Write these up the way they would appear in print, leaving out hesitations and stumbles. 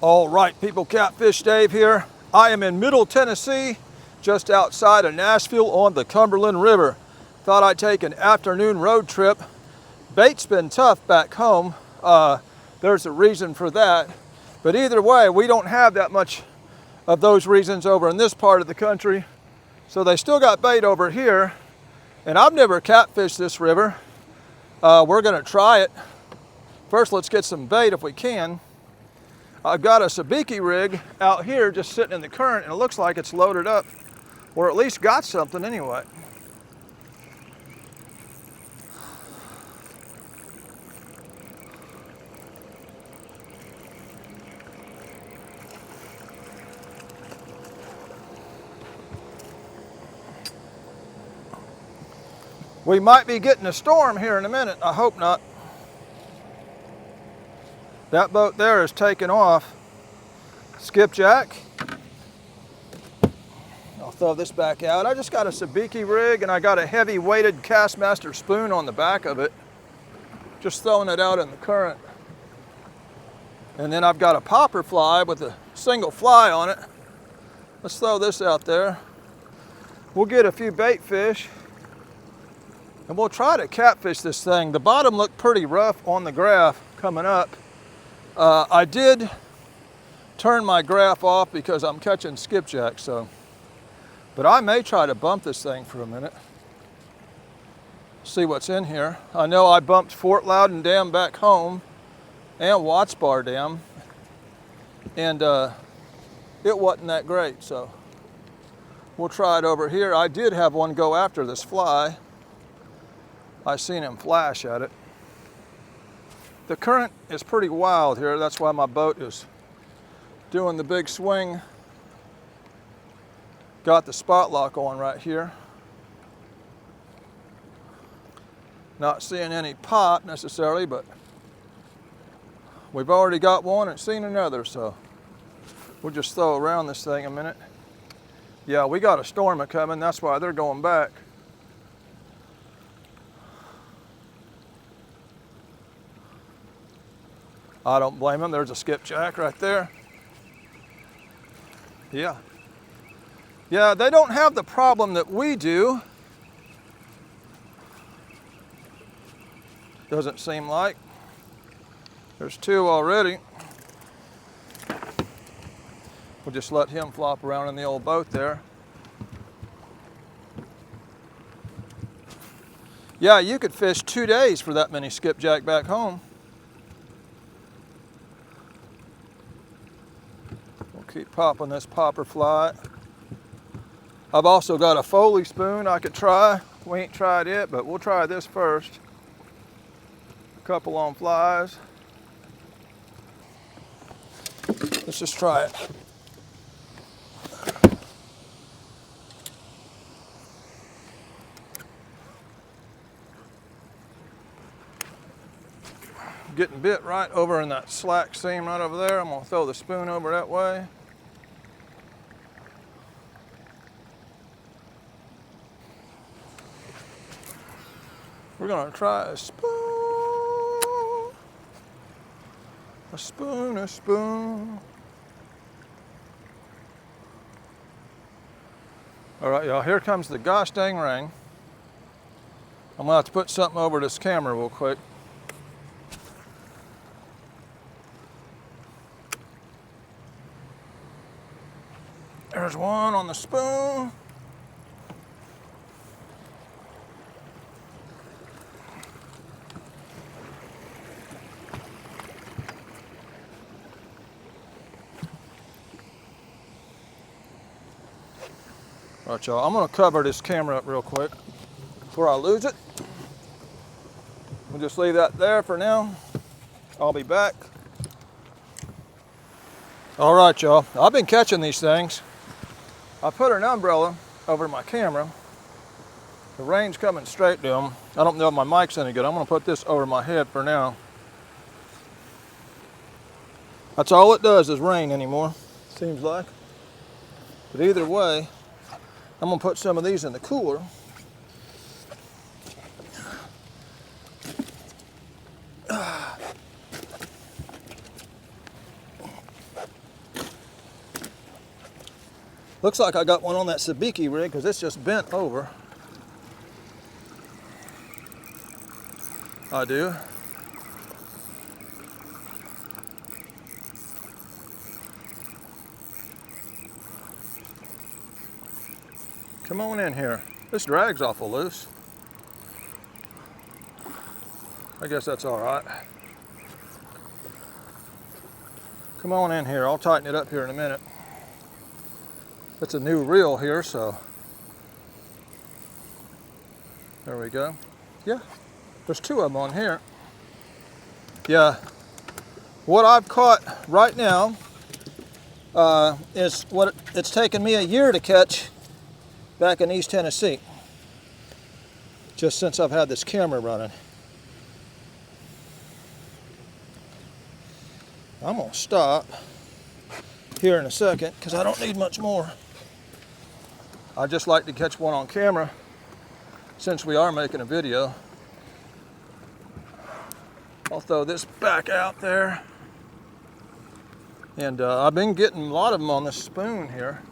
All right, people, Catfish Dave here. I am in Middle Tennessee, just outside of Nashville on the Cumberland River. Thought I'd take an afternoon road trip. Bait's been tough back home. There's a reason for that. But either way, we don't have that much of those reasons over in this part of the country. So they still got bait over here. And I've never catfished this river. We're gonna try it. First, let's get some bait if we can. I've got a sabiki rig out here just sitting in the current, and it looks like it's loaded up, or at least got something anyway. We might be getting a storm here in a minute. I hope not. That boat there is taking off. Skipjack. I'll throw this back out. I just got a sabiki rig and I got a heavy weighted Castmaster spoon on the back of it. Just throwing it out in the current. And then I've got a popper fly with a single fly on it. Let's throw this out there. We'll get a few bait fish and we'll try to catfish this thing. The bottom looked pretty rough on the graph coming up. I did turn my graph off because I'm catching skipjack, but I may try to bump this thing for a minute. See what's in here. I know I bumped Fort Loudon Dam back home and Watts Bar Dam, and it wasn't that great, so we'll try it over here. I did have one go after this fly. I seen him flash at it. The current is pretty wild here. That's why my boat is doing the big swing. Got the spot lock on right here. Not seeing any pop necessarily, but we've already got one and seen another, so we'll just throw around this thing a minute. Yeah, we got a storm coming. That's why they're going back. I don't blame them. There's a skipjack right there. Yeah. Yeah, they don't have the problem that we do. Doesn't seem like. There's two already. We'll just let him flop around in the old boat there. Yeah, you could fish 2 days for that many skipjack back home. Keep popping this popper fly. I've also got a Foley spoon I could try. We ain't tried it, but we'll try this first. A couple on flies. Let's just try it. Getting bit right over in that slack seam right over there. I'm gonna throw the spoon over that way. We're gonna try a spoon. A spoon, a spoon. All right, y'all, here comes the gosh dang rain. I'm gonna have to put something over this camera real quick. There's one on the spoon. All right, y'all, I'm gonna cover this camera up real quick before I lose it. We'll just leave that there for now. I'll be back. All right, y'all, I've been catching these things. I put an umbrella over my camera. The rain's coming straight to them. I don't know if my mic's any good. I'm gonna put this over my head for now. That's all it does is rain anymore, seems like. But either way, I'm gonna put some of these in the cooler. Looks like I got one on that sabiki rig because it's just bent over. I do. Come on in here. This drag's awful loose. I guess that's all right. Come on in here. I'll tighten it up here in a minute. It's a new reel here, so there we go. Yeah, there's two of them on here. Yeah, what I've caught right now is what it's taken me a year to catch back in East Tennessee, just since I've had this camera running. I'm gonna stop here in a second because I don't need much more. I just like to catch one on camera since we are making a video. I'll throw this back out there. And I've been getting a lot of them on this spoon here.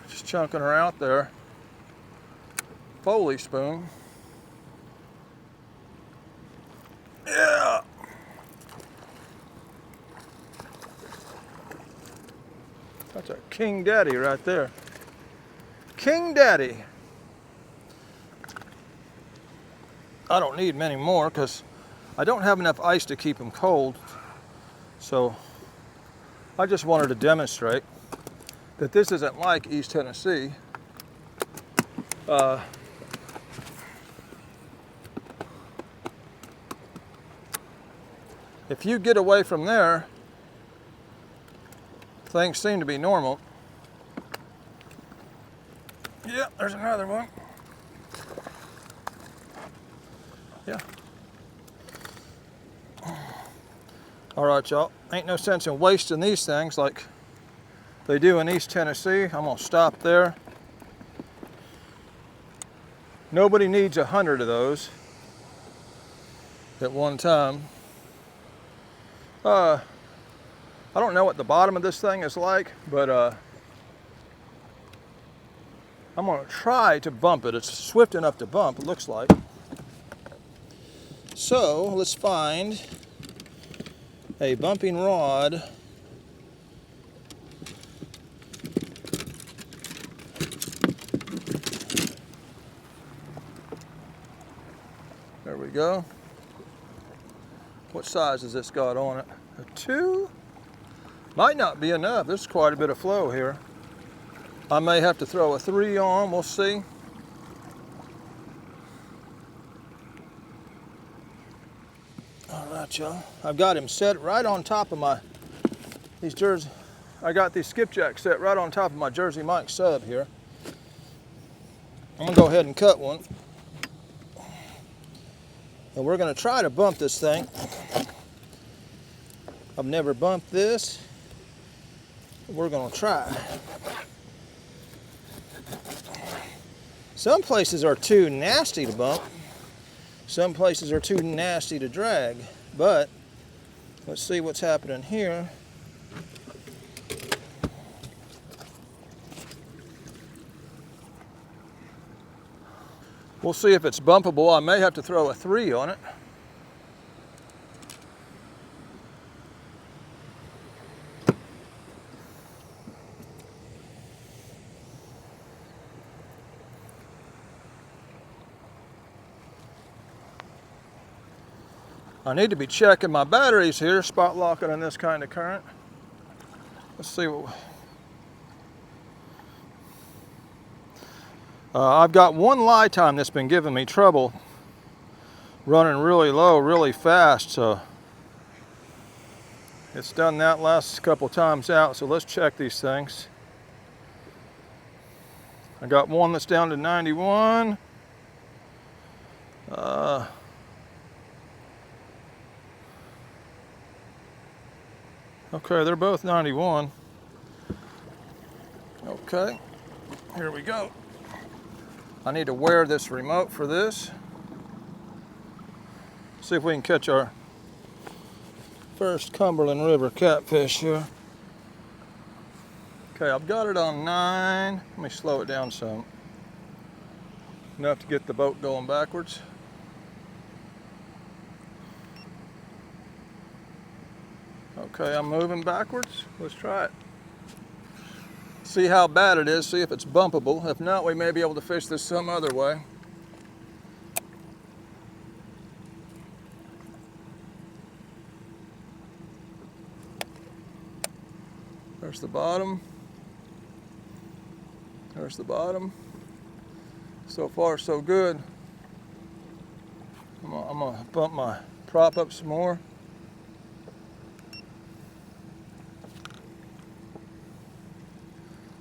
Just chunking her out there. Foley spoon. Yeah. That's a King Daddy right there. King Daddy. I don't need many more because I don't have enough ice to keep them cold. So I just wanted to demonstrate that this isn't like East Tennessee. If you get away from there, things seem to be normal. Yeah, there's another one. Yeah. All right, y'all. Ain't no sense in wasting these things like they do in East Tennessee. I'm gonna stop there. Nobody needs 100 of those at one time. I don't know what the bottom of this thing is like, but I'm gonna try to bump it. It's swift enough to bump, it looks like. So let's find a bumping rod. There we go. What size has this got on it? A 2? Might not be enough. There's quite a bit of flow here. I may have to throw a 3 on, we'll see. All right, y'all. I've got him set right on top of I got these skipjacks set right on top of my Jersey Mike sub here. I'm gonna go ahead and cut one. And we're gonna try to bump this thing. I've never bumped this. We're gonna try. Some places are too nasty to bump. Some places are too nasty to drag. But let's see what's happening here. We'll see if it's bumpable. I may have to throw a 3 on it. I need to be checking my batteries here, spot locking in this kind of current. Let's see what... I've got one lie time that's been giving me trouble, running really low, really fast, so it's done that last couple times out, so let's check these things. I got one that's down to 91. Okay, they're both 91. Okay, here we go. I need to wear this remote for this. See if we can catch our first Cumberland River catfish here. Okay, I've got it on 9. Let me slow it down some. Enough to get the boat going backwards. Okay, I'm moving backwards. Let's try it. See how bad it is, see if it's bumpable. If not, we may be able to fish this some other way. There's the bottom. There's the bottom. So far, so good. I'm gonna bump my prop up some more.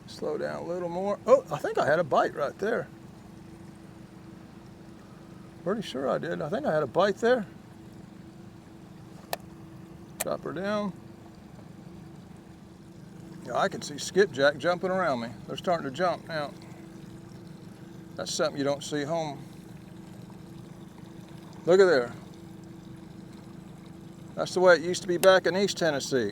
Slow down a little more. Oh, I think I had a bite right there. Pretty sure I did. I think I had a bite there. Drop her down. Yeah, I can see skipjack jumping around me. They're starting to jump now. That's something you don't see home. Look at there. That's the way it used to be back in East Tennessee.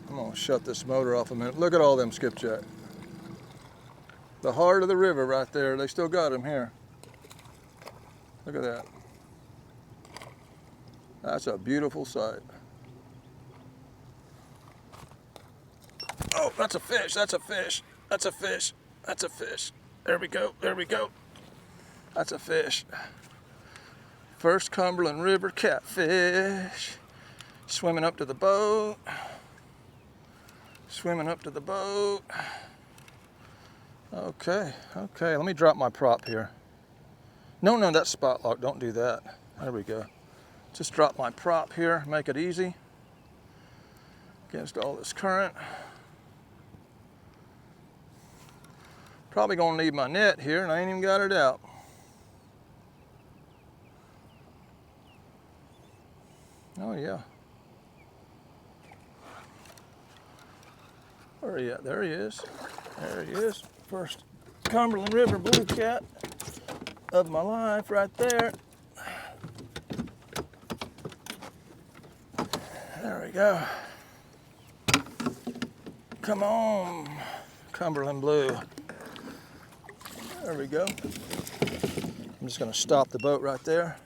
I'm gonna shut this motor off a minute. Look at all them skipjack. The heart of the river right there. They still got them here. Look at that. That's a beautiful sight. Oh, that's a fish, that's a fish, that's a fish, that's a fish. There we go, there we go. That's a fish. First Cumberland River catfish. Swimming up to the boat. Swimming up to the boat. Okay, okay, let me drop my prop here. No, that's spot lock, don't do that. There we go. Just drop my prop here, make it easy against all this current. Probably gonna need my net here, and I ain't even got it out. Oh yeah. Where are you at? There he is. There he is. First Cumberland River blue cat of my life right there. There we go. Come on, Cumberland blue. There we go. I'm just gonna stop the boat right there.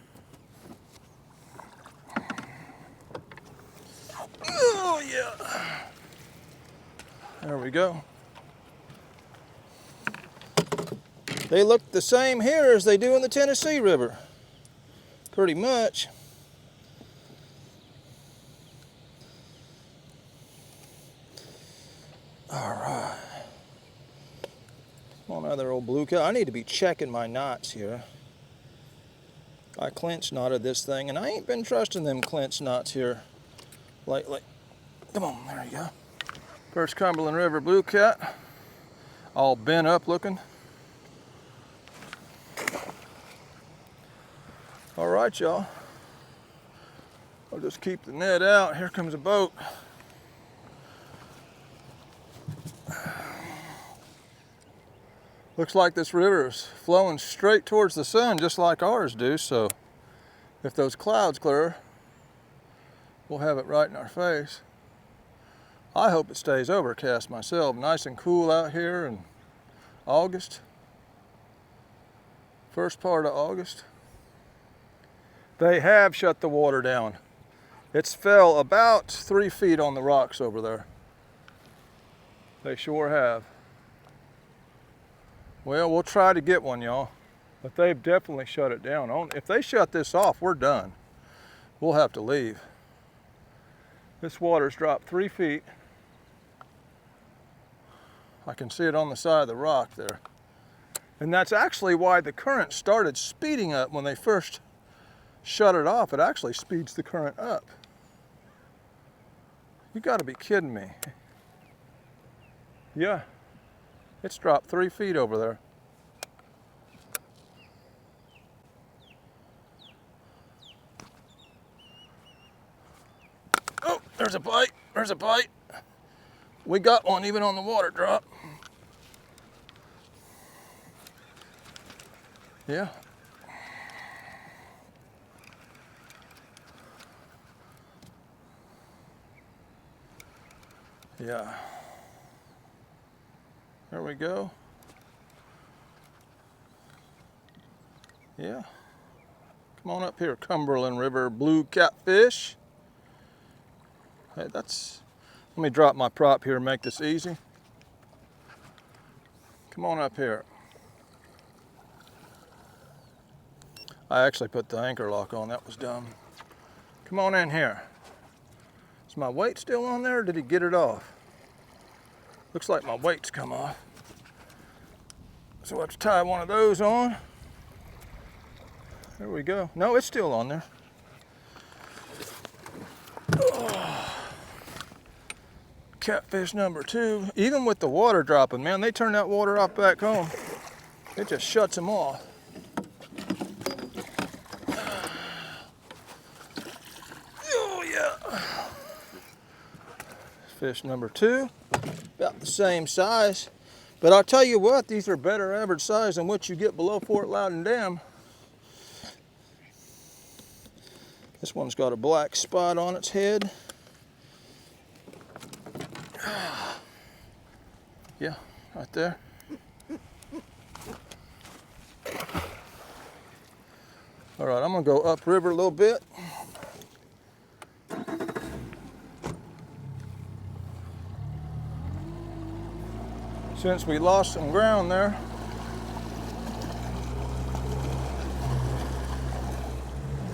Oh yeah. There we go. They look the same here as they do in the Tennessee River. Pretty much. All right. One other old blue cat. I need to be checking my knots here. I clinch knotted this thing, and I ain't been trusting them clinch knots here lately. Come on, there you go. First Cumberland River blue cat. All bent up looking. All right, y'all. I'll just keep the net out. Here comes a boat. Looks like this river is flowing straight towards the sun, just like ours do, so if those clouds clear, we'll have it right in our face. I hope it stays overcast myself. Nice and cool out here in August. First part of August. They have shut the water down. It's fell about 3 feet on the rocks over there. They sure have. Well, we'll try to get one, y'all. But they've definitely shut it down. If they shut this off, we're done. We'll have to leave. This water's dropped 3 feet. I can see it on the side of the rock there. And that's actually why the current started speeding up when they first shut it off. It actually speeds the current up. You gotta be kidding me. Yeah, it's dropped 3 feet over there. Oh, there's a bite, there's a bite. We got one even on the water drop. Yeah. Yeah. There we go. Yeah. Come on up here, Cumberland River blue catfish. Hey, let me drop my prop here and make this easy. Come on up here. I actually put the anchor lock on, that was dumb. Come on in here. Is my weight still on there or did he get it off? Looks like my weight's come off. So let's tie one of those on. There we go. No, it's still on there. Oh. Catfish number 2. Even with the water dropping, man, they turn that water off back home. It just shuts them off. Oh yeah. Fish number 2. About the same size. But I'll tell you what, these are better average size than what you get below Fort Loudon Dam. This one's got a black spot on its head. Yeah, right there. All right, I'm gonna go upriver a little bit. Since we lost some ground there.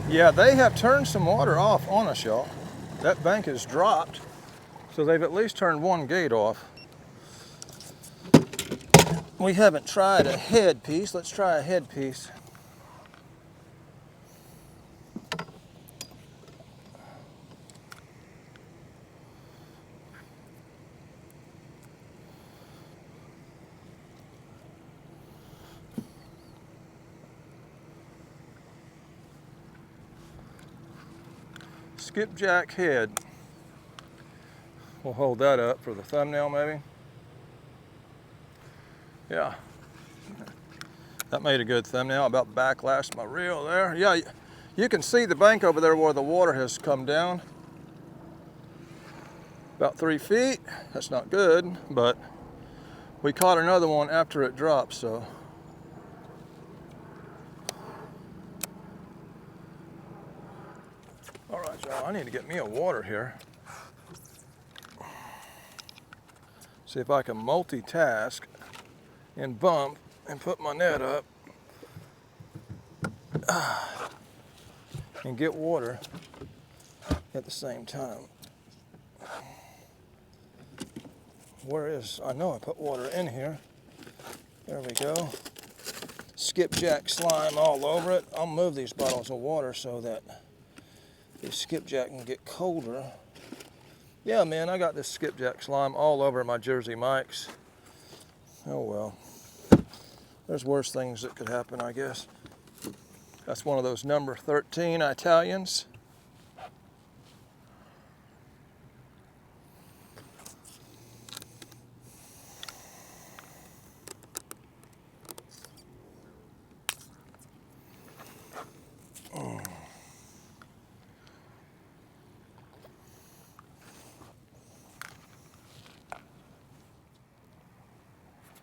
Yeah, they have turned some water off on us, y'all. That bank has dropped, so they've at least turned one gate off. We haven't tried a head piece. Let's try a head piece. Skipjack head. We'll hold that up for the thumbnail maybe. Yeah, that made a good thumbnail. About backlashed my reel there. Yeah, you can see the bank over there where the water has come down. About 3 feet. That's not good, but we caught another one after it dropped, so. All right, y'all, I need to get me a water here. See if I can multitask and bump and put my net up and get water at the same time. Where is, I know I put water in here. There we go. Skipjack slime all over it. I'll move these bottles of water so that the skipjack can get colder. Yeah, man, I got this skipjack slime all over my Jersey Mikes. Oh well. There's worse things that could happen, I guess. That's one of those number 13 Italians.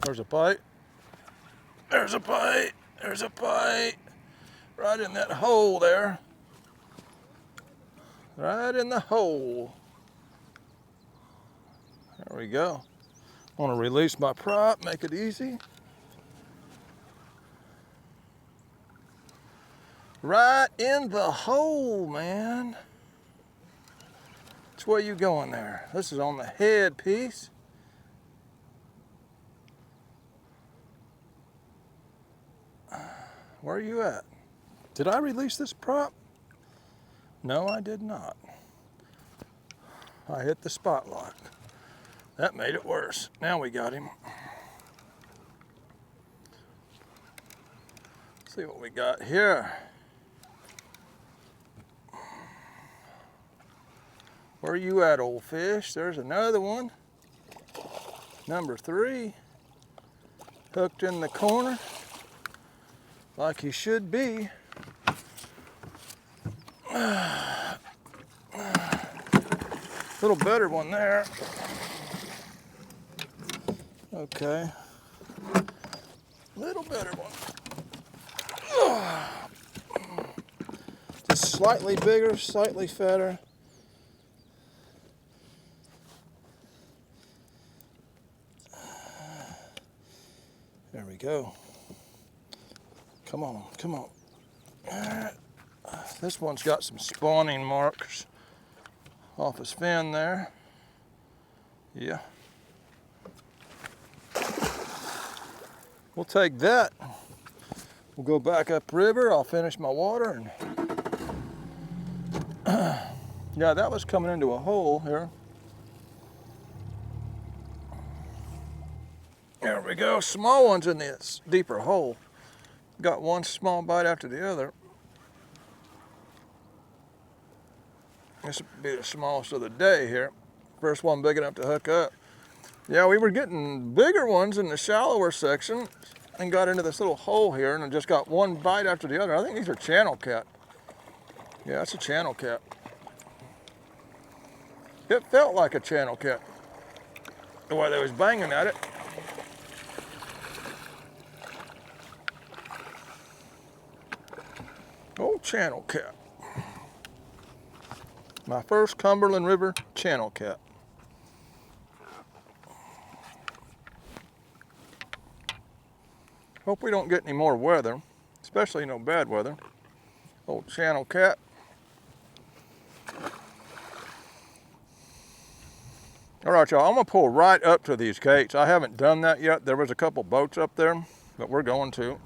There's a bite. There's a bite. There's a bite. Right in that hole there. Right in the hole. There we go. I want to release my prop, make it easy. Right in the hole, man. Which way you going there? This is on the head piece. Where are you at? Did I release this prop? No, I did not. I hit the spot lock. That made it worse. Now we got him. Let's see what we got here. Where are you at, old fish? There's another one. Number 3. Hooked in the corner. Like he should be. Little better one there. Okay. Little better one. Just slightly bigger, slightly fatter. There we go. Come on, come on. This one's got some spawning marks off his fin there. Yeah. We'll take that. We'll go back upriver. I'll finish my water. And yeah, that was coming into a hole here. There we go. Small ones in this deeper hole. Got one small bite after the other. This will be the smallest of the day here. First one big enough to hook up. Yeah, we were getting bigger ones in the shallower section and got into this little hole here and just got one bite after the other. I think these are channel cat. Yeah, that's a channel cat. It felt like a channel cat the way they was banging at it. Oh, channel cat. My first Cumberland River channel cat. Hope we don't get any more weather, especially no bad weather. Old channel cat. All right, y'all, I'm gonna pull right up to these cates. I haven't done that yet. There was a couple boats up there, but we're going to.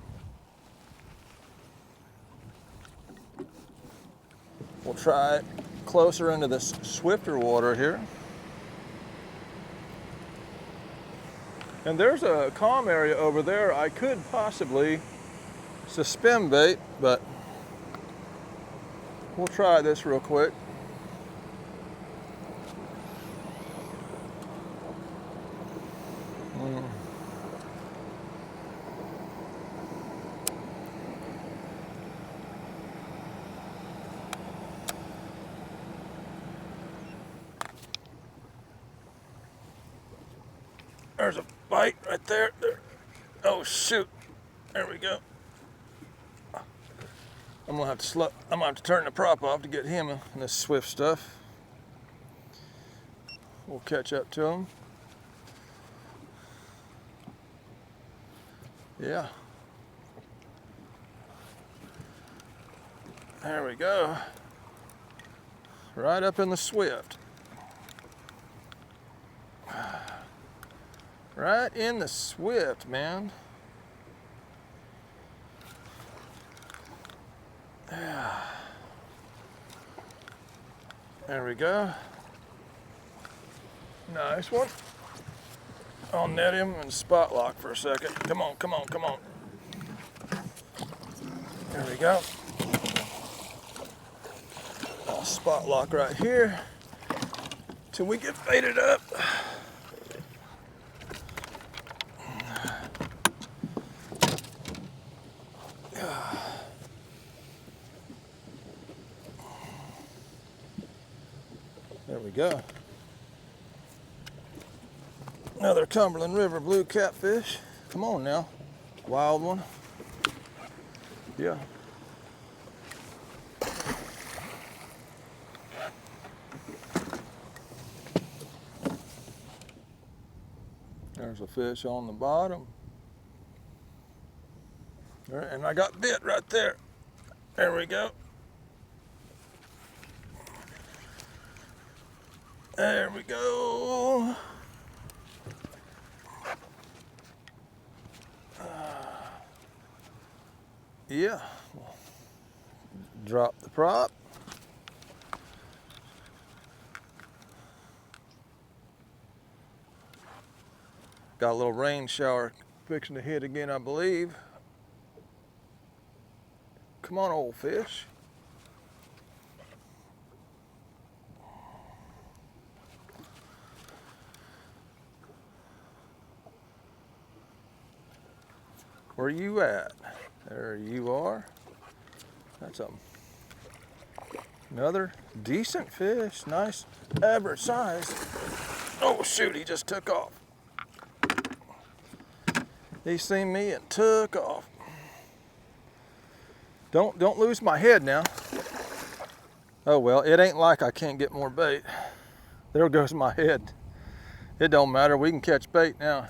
We'll try it closer into this swifter water here. And there's a calm area over there. I could possibly suspend bait, but we'll try this real quick. There's a bite right there. Oh shoot! There we go. I'm gonna have to turn the prop off to get him in this swift stuff. We'll catch up to him. Yeah. There we go. Right up in the swift. Right in the swift, man. Yeah. There we go. Nice one. I'll net him and spot lock for a second. Come on, come on, come on. There we go. I'll spot lock right here till we get baited up. There we go. Another Cumberland River blue catfish. Come on now. Wild one. Yeah. There's a fish on the bottom. And I got bit right there. There we go. There we go. Yeah. Drop the prop. Got a little rain shower fixing to hit again, I believe. Come on, old fish. Where you at? There you are. That's another decent fish. Nice average size. Oh shoot, he just took off. He seen me and took off. Don't lose my head now. Oh well, it ain't like I can't get more bait. There goes my head. It don't matter, we can catch bait now.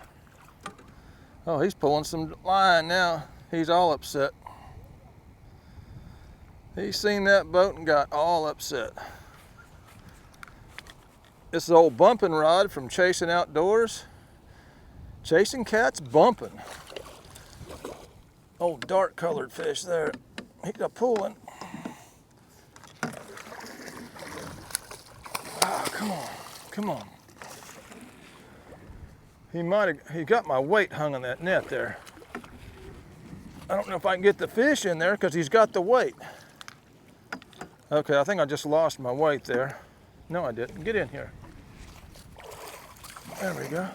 Oh, he's pulling some line now. He's all upset. He seen that boat and got all upset. This is old bumping rod from Chasing Outdoors. Chasing cats bumping. Old dark colored fish there. He's a pulling. Ah, come on, come on. He got my weight hung on that net there. I don't know if I can get the fish in there because he's got the weight. Okay, I think I just lost my weight there. No, I didn't. Get in here. There we go.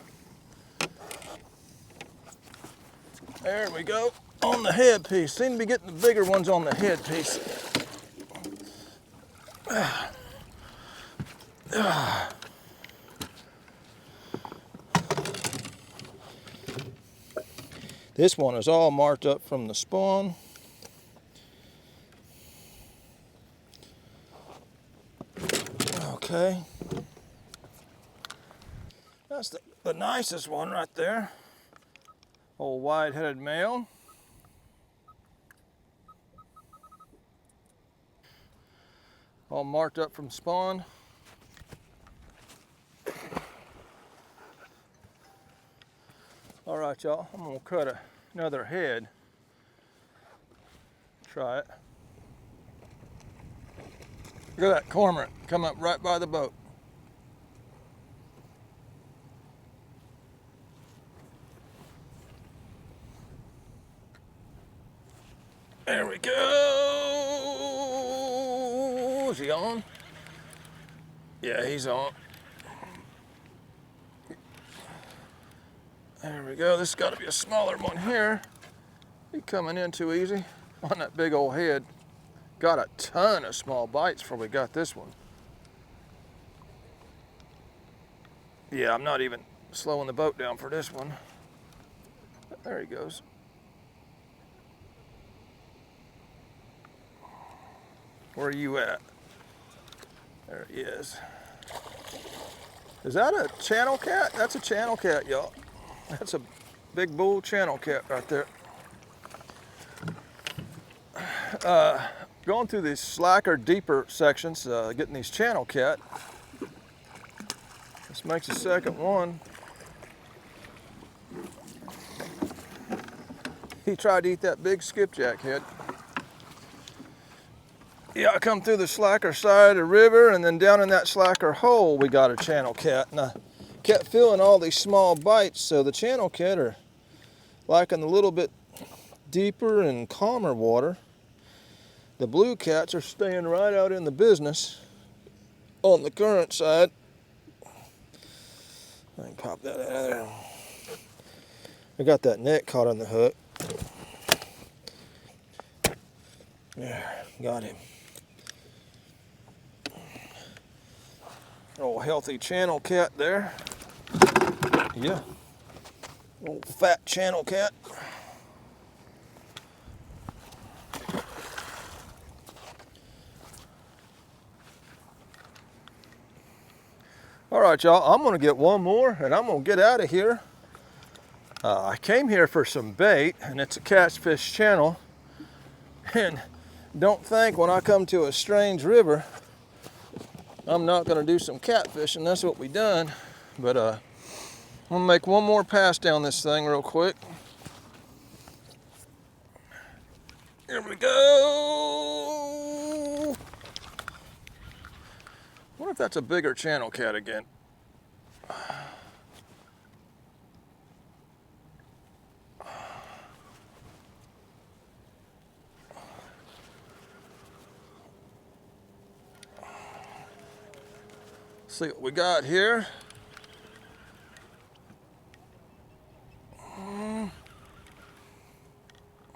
There we go. On the headpiece. Seem to be getting the bigger ones on the headpiece. This one is all marked up from the spawn. Okay. That's the nicest one right there. Old wide-headed male. All marked up from spawn. All right, y'all, I'm gonna cut another head. Try it. Look at that cormorant come up right by the boat. There we go. Is he on? Yeah, he's on. There we go. This has got to be a smaller one here. He coming in too easy on that big old head. Got a ton of small bites before we got this one. Yeah, I'm not even slowing the boat down for this one. There he goes. Where are you at? There he is. Is that a channel cat? That's a channel cat, y'all. That's a big bull channel cat right there. Going through these slacker, deeper sections, getting these channel cat. This makes the second one. He tried to eat that big skipjack head. Yeah, I come through the slacker side of the river, and then down in that slacker hole, we got a channel cat. And I kept feeling all these small bites, so the channel cat are liking a little bit deeper and calmer water. The blue cats are staying right out in the business on the current side. I can pop that out of there. I got that net caught on the hook. There, got him. Old healthy channel cat there. Yeah. Old fat channel cat. All right, y'all, I'm gonna get one more and I'm gonna get out of here. I came here for some bait, and it's a catfish channel. And don't think when I come to a strange river, I'm not gonna do some catfishing. That's what we done. But I'm gonna make one more pass down this thing real quick. Here we go. What if that's a bigger channel cat again? See what we got here.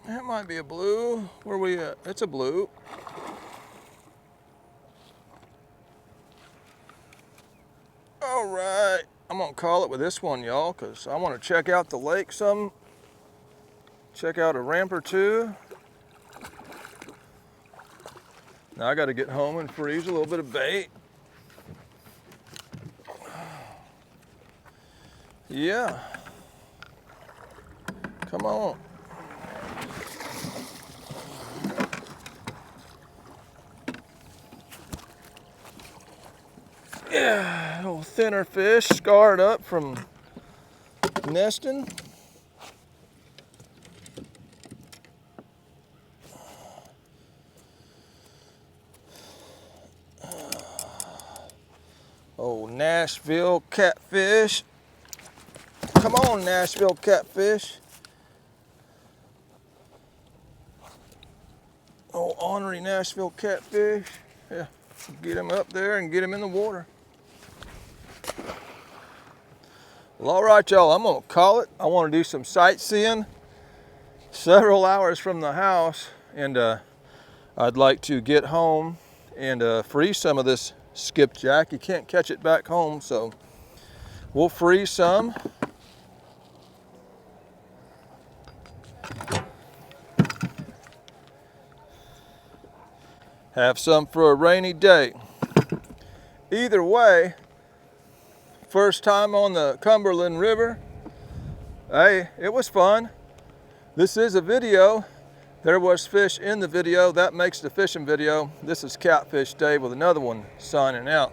That might be a blue. Where we at? It's a blue. All right, I'm gonna call it with this one, y'all, because I want to check out the lake some. Check out a ramp or two. Now I got to get home and freeze a little bit of bait. Yeah. Come on. Yeah, a little thinner fish, scarred up from nesting. Oh, Nashville catfish. Come on, Nashville catfish. Oh, ornery Nashville catfish. Yeah, get him up there and get him in the water. Well, all right, y'all, I'm gonna call it. I wanna do some sightseeing. Several hours from the house, and I'd like to get home and freeze some of this skipjack. You can't catch it back home, so we'll freeze some. Have some for a rainy day. Either way, first time on the Cumberland River. Hey, it was fun. This is a video. There was fish in the video. That makes the fishing video. This is Catfish Dave with another one, signing out.